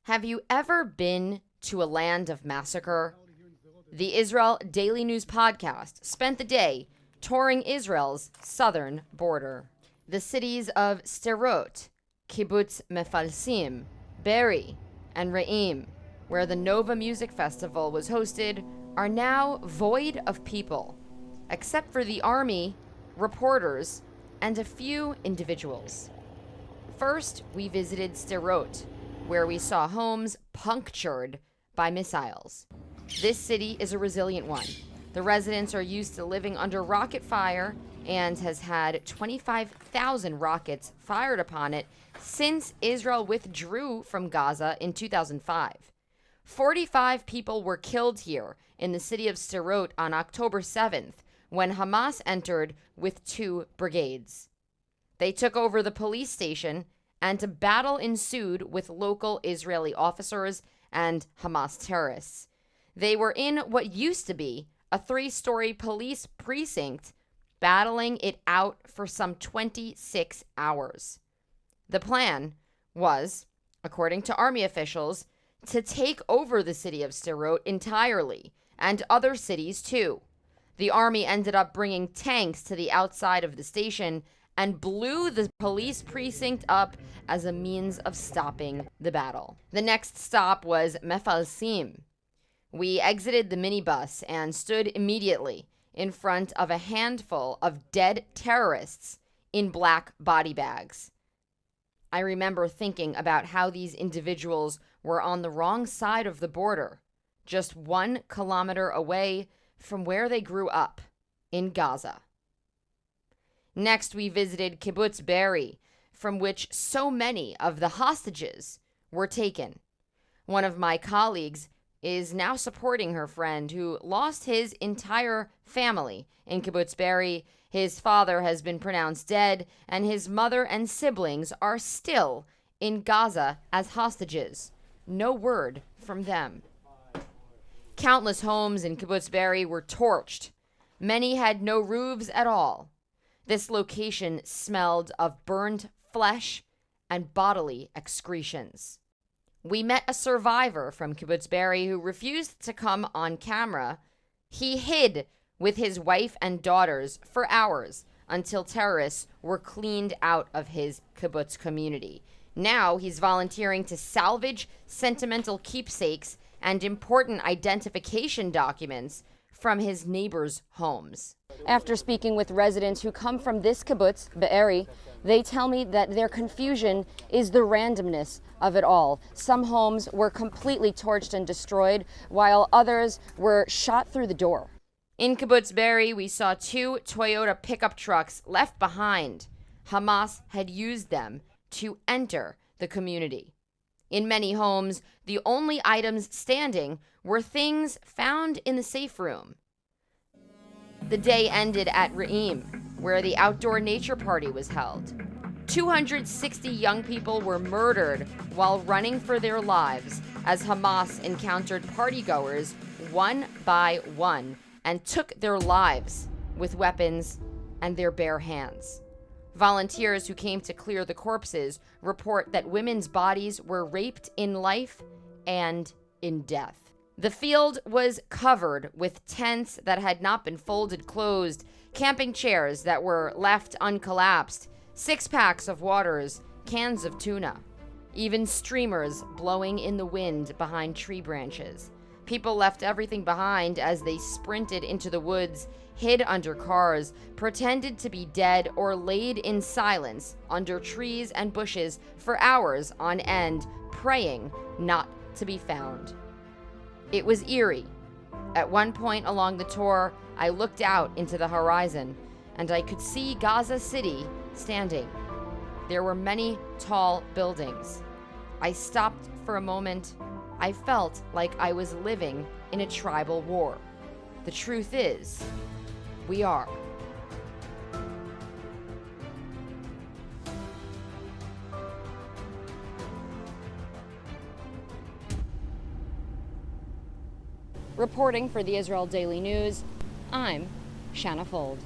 Have you ever been to a land of massacre? The Israel Daily News podcast spent the day touring Israel's southern border. The cities of Sderot, Kibbutz Mefalsim, Be'eri, and Re'im, where the Nova Music Festival was hosted, are now void of people, except for the army, reporters, and a few individuals. First, we visited Sderot, where we saw homes punctured by missiles. This city is a resilient one. The residents are used to living under rocket fire and has had 25,000 rockets fired upon it since Israel withdrew from Gaza in 2005. 45 people were killed here in the city of Sderot on October 7th when Hamas entered with 2 brigades. They took over the police station, and a battle ensued with local Israeli officers and Hamas terrorists. They were in what used to be a 3-story police precinct, battling it out for some 26 hours. The plan was, according to army officials, to take over the city of Sderot entirely, and other cities too. The army ended up bringing tanks to the outside of the station and blew the police precinct up as a means of stopping the battle. The next stop was Mefalsim. We exited the minibus and stood immediately in front of a handful of dead terrorists in black body bags. I remember thinking about how these individuals were on the wrong side of the border, just 1 kilometer away from where they grew up, in Gaza. Next, we visited Kibbutz Be'eri, from which so many of the hostages were taken. One of my colleagues is now supporting her friend who lost his entire family in Kibbutz Be'eri. His father has been pronounced dead, and his mother and siblings are still in Gaza as hostages. No word from them. Countless homes in Kibbutz Be'eri were torched. Many had no roofs at all. This location smelled of burned flesh and bodily excretions. We met a survivor from Kibbutz Be'eri who refused to come on camera. He hid with his wife and daughters for hours until terrorists were cleaned out of his kibbutz community. Now he's volunteering to salvage sentimental keepsakes and important identification documents from his neighbors' homes. After speaking with residents who come from this kibbutz, Be'eri, they tell me that their confusion is the randomness of it all. Some homes were completely torched and destroyed, while others were shot through the door. In Kibbutz Be'eri, we saw 2 Toyota pickup trucks left behind. Hamas had used them to enter the community. In many homes, the only items standing were things found in the safe room. The day ended at Re'im, where the outdoor nature party was held. 260 young people were murdered while running for their lives as Hamas encountered partygoers one by one and took their lives with weapons and their bare hands. Volunteers who came to clear the corpses report that women's bodies were raped in life and in death. The field was covered with tents that had not been folded closed, camping chairs that were left uncollapsed, 6-packs of waters, cans of tuna, even streamers blowing in the wind behind tree branches. People left everything behind as they sprinted into the woods, hid under cars, pretended to be dead, or laid in silence under trees and bushes for hours on end, praying not to be found. It was eerie. At one point along the tour, I looked out into the horizon, and I could see Gaza City standing. There were many tall buildings. I stopped for a moment. I felt like I was living in a tribal war. The truth is, we are. Reporting for the Israel Daily News, I'm Shanna Fuld.